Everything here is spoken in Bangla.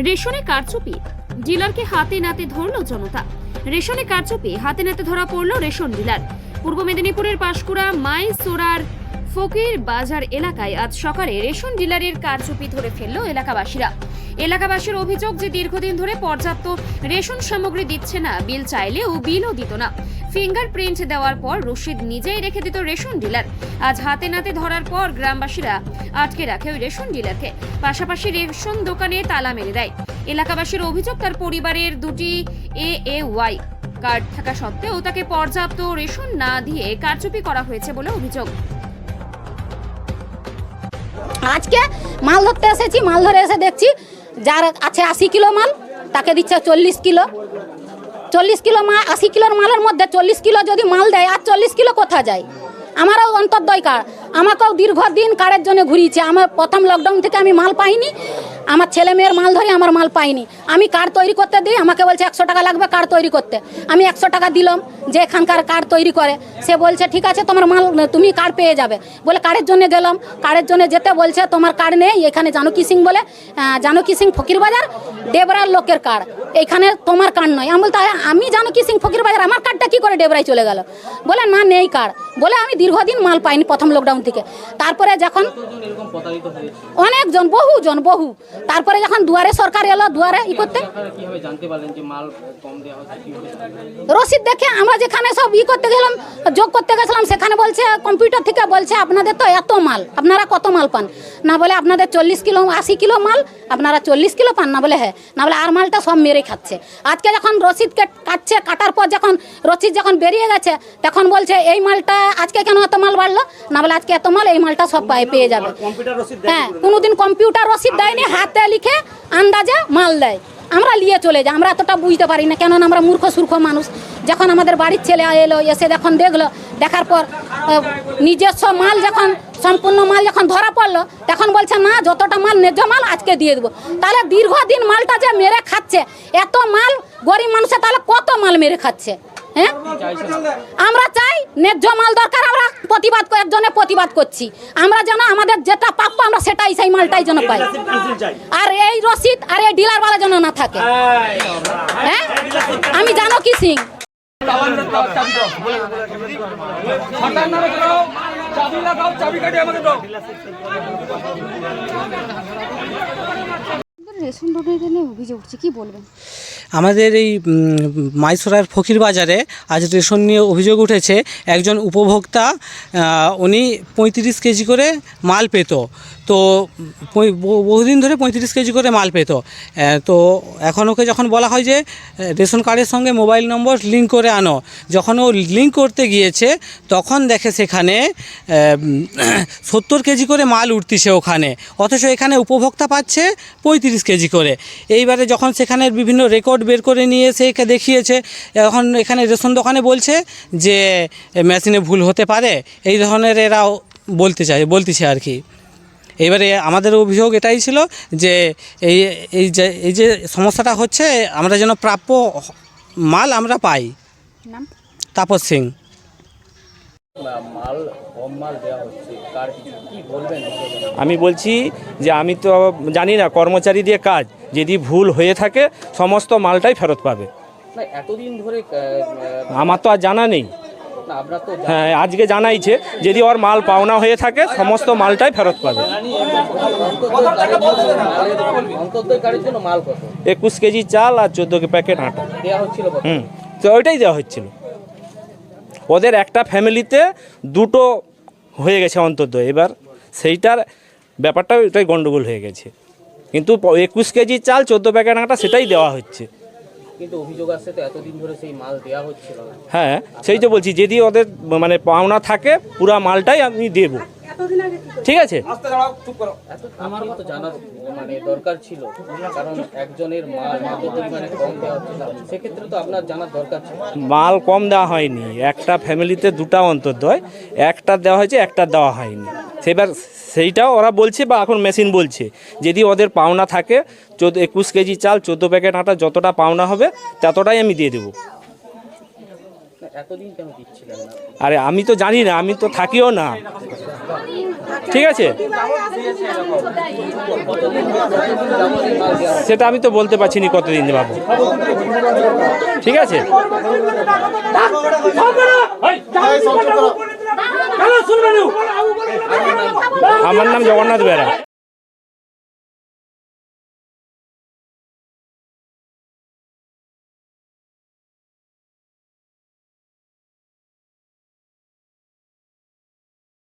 রেশনে কারচুপি, ডিলারকে হাতে নাতে ধরল জনতা। রেশনে কারচুপি, হাতে নাতে ধরা পড়ল রেশন ডিলার। পূর্ব মেদিনীপুরের পাঁশকুড়া মাইসোরার ফকির বাজার এলাকায় আজ সকালে রেশন ডিলারের কারচুপি ধরে ফেলল এলাকাবাসীরা। এলাকাবাসীর অভিযোগ যে দীর্ঘদিন ধরে পর্যাপ্ত রেশন সামগ্রী দিচ্ছে না, বিল চাইলেও বিলও দিত না। ফিঙ্গারপ্রিন্ট দেওয়ার পর রসিদ নিজেই রেখে দিত রেশন ডিলার। আজ হাতে নাতে ধরার পর গ্রামবাসীরা আটকে রাখে ওই রেশন ডিলারকে, পাশাপাশি রেশন দোকানে তালা মেরে দেয়। এলাকাবাসীর অভিযোগ তার পরিবারের দুটি AAY কার্ড থাকা সত্ত্বেও তাকে পর্যাপ্ত রেশন না দিয়ে কারচুপি করা হয়েছে বলে অভিযোগ। আজকে মাল ধরতে এসেছি, মাল ধরে এসে দেখছি যার আছে 80 কিলো মাল তাকে দিচ্ছে 40 কিলো। 40 কিলো মাল, 80 কিলোর মালের মধ্যে 40 কিলো যদি মাল দেয় আর 40 কিলো কোথা যায়? আমারও অন্তর্দয় কার্ড, আমাকেও দীর্ঘদিন কার্ডের জন্য ঘুরিয়েছে। আমার প্রথম লকডাউন থেকে আমি মাল পাইনি, আমার ছেলে মেয়ের মাল ধরে আমার মাল পাইনি। আমি কার্ড তৈরি করতে দিই, আমাকে বলছে 100 টাকা লাগবে কার্ড তৈরি করতে। আমি 100 টাকা দিলাম যে এখানকার কার্ড তৈরি করে, সে বলছে ঠিক আছে তোমার মাল তুমি কার্ড পেয়ে যাবে বলে কার্ডের জন্য গেলাম। কার্ডের জন্য যেতে বলছে তোমার কার্ড নেই, এখানে জানকী সিং বলে, জানকী সিং ফকির বাজার ডেবরার লোকের কার্ড, এখানে তোমার কার্ড নয়। আমি বলতে আমি জানকী সিং ফকির বাজার, আমার কার্ডটা কি করে ডেবরায় চলে গেল? বলে না নেই কার্ড, বলে আমি দীর্ঘদিন মাল পাইনি প্রথম লকডাউন থেকে। তারপরে যখন অনেকজন বহু তারপরে যখন দুয়ারে সরকার এলো, দুয়ারে ই করতে রসিদ দেখে আমরা যেখানে সব ই করতে গেলাম, যোগ করতে গেছিলাম, সেখানে বলছে কম্পিউটার থেকে বলছে আপনাদের তো এত মাল, আপনারা কত মাল পান? না বলে আপনাদের 40 কিলো 80 কিলো মাল, আপনারা 40 কিলো পান? না বলে হ্যাঁ। না বলে আর মালটা সব মেরে খাচ্ছে। আজকে যখন রসিদ কাটছে, কাটার পর যখন রসিদ যখন বেরিয়ে গেছে তখন বলছে এই মালটা আজকে কেন এত মাল বাড়লো? না বলে আজকে এত মাল, এই মালটা সব পেয়ে যাবে। হ্যাঁ, কোনোদিন কম্পিউটার রসিদ দেয়নি, হাতে লিখে আন্দাজে মাল দেয়, আমরা নিয়ে চলে যাই। আমরা এতটা বুঝতে পারি না, কেননা আমরা মূর্খ সূর্খ মানুষ। যখন আমাদের বাড়ির ছেলে এলো, এসে যখন দেখলো, দেখার পর নিজস্ব মাল যখন সম্পূর্ণ মাল যখন ধরা পড়লো তখন বলছে না যতটা মাল ন্যায্য মাল আজকে দিয়ে দেবো। তাহলে দীর্ঘদিন মালটা যে মেরে খাচ্ছে, এত মাল গরিব মানুষে তাহলে কত মাল মেরে খাচ্ছে? হ্যাঁ, আমরা চাই ন্যায্য মাল দরকার। আমরা প্রতিবাদ করার জন্য প্রতিবাদ করছি, আমরা যেন আমাদের যেটা প্রাপ্য আমরা সেটাই সেই মালটাই যেন পাই। আর এই রসিদ আর এই ডিলারওয়ালা যেন না থাকে। হ্যাঁ, আমি জানকী সিং। রেশন দুর্নীতি নিয়ে অভিযোগ উঠছে, কি বলবেন? আমাদের এই মাইসোরার ফকির বাজারে আজ রেশন নিয়ে অভিযোগ উঠেছে। একজন উপভোক্তা, উনি 35 কেজি করে মাল পেত, তো বহুদিন ধরে 35 কেজি করে মাল পেত। তো এখন ওকে যখন বলা হয় যে রেশন কার্ডের সঙ্গে মোবাইল নম্বর লিঙ্ক করে আনো, যখন ও লিঙ্ক করতে গিয়েছে তখন দেখে সেখানে 70 কেজি করে মাল উঠতিছে ওখানে, অথচ এখানে উপভোক্তা পাচ্ছে 35 কেজি করে। এইবারে যখন সেখানে বিভিন্ন রেকর্ড বের করে নিয়ে এসে দেখিয়েছে, এখন এখানে রেশন দোকানে বলছে যে মেশিনে ভুল হতে পারে, এই ধরনের এরাও বলতেছে আর কি। এবারে আমাদের অভিযোগ এটাই ছিল যে এই যে সমস্যাটা হচ্ছে, আমরা যেন প্রাপ্য মাল আমরা পাই। তাপস সিং। আমি বলছি যে আমি তো জানি না, কর্মচারী দিয়ে কাজ, যদি ভুল হয়ে থাকে সমস্ত মালটাই ফেরত পাবে। এতদিন ধরে আমার তো আর জানা নেই। হ্যাঁ, আজকে জানাইছে যদি ওর মাল পাওনা হয়ে থাকে সমস্ত মালটাই ফেরত পাবে। 21 কেজি চাল আর 14 প্যাকেট আটা তো ওইটাই দেওয়া হচ্ছিল। ওদের একটা ফ্যামিলিতে দুটো হয়ে গেছে অন্তত, এবার সেইটার ব্যাপারটা ওইটাই গন্ডগোল হয়ে গেছে। কিন্তু 21 কেজি চাল 14 প্যাকেট আটা সেটাই দেওয়া হচ্ছে। কিন্তু অভিযোগ আসছে তো এতদিন ধরে সেই মাল দেওয়া হচ্ছিল না। হ্যাঁ, সেই তো বলছি, যদি ওদের মানে পাওনা থাকে পুরা মালটাই আমি দেবো। ঠিক আছে, আমার তো জানা মানে দরকার ছিল, কারণ একজনের মাল এত পরিমাণে কম দেওয়া হচ্ছে, সেক্ষেত্রে তো আপনার জানার দরকার ছিল। মাল কম দেওয়া হয়নি, একটা ফ্যামিলিতে দুটা অন্তর্দয়, একটা দেওয়া হয়েছে, একটা দেওয়া হয়নি। সেবার সেইটাও ওরা বলছে, বা এখন মেশিন বলছে যদি ওদের পাওনা থাকে 21 কেজি চাল 14 প্যাকেট আটা যতটা পাওনা হবে ততটাই আমি দিয়ে দেবো। এতদিন কেন দিচ্ছিলেন না? আরে আমি তো জানি না, আমি তো থাকিও না, ঠিক আছে, সেটা আমি তো বলতে পারছি না কতদিন পাবো, ঠিক আছে। আমার নাম জগন্নাথ বেরা।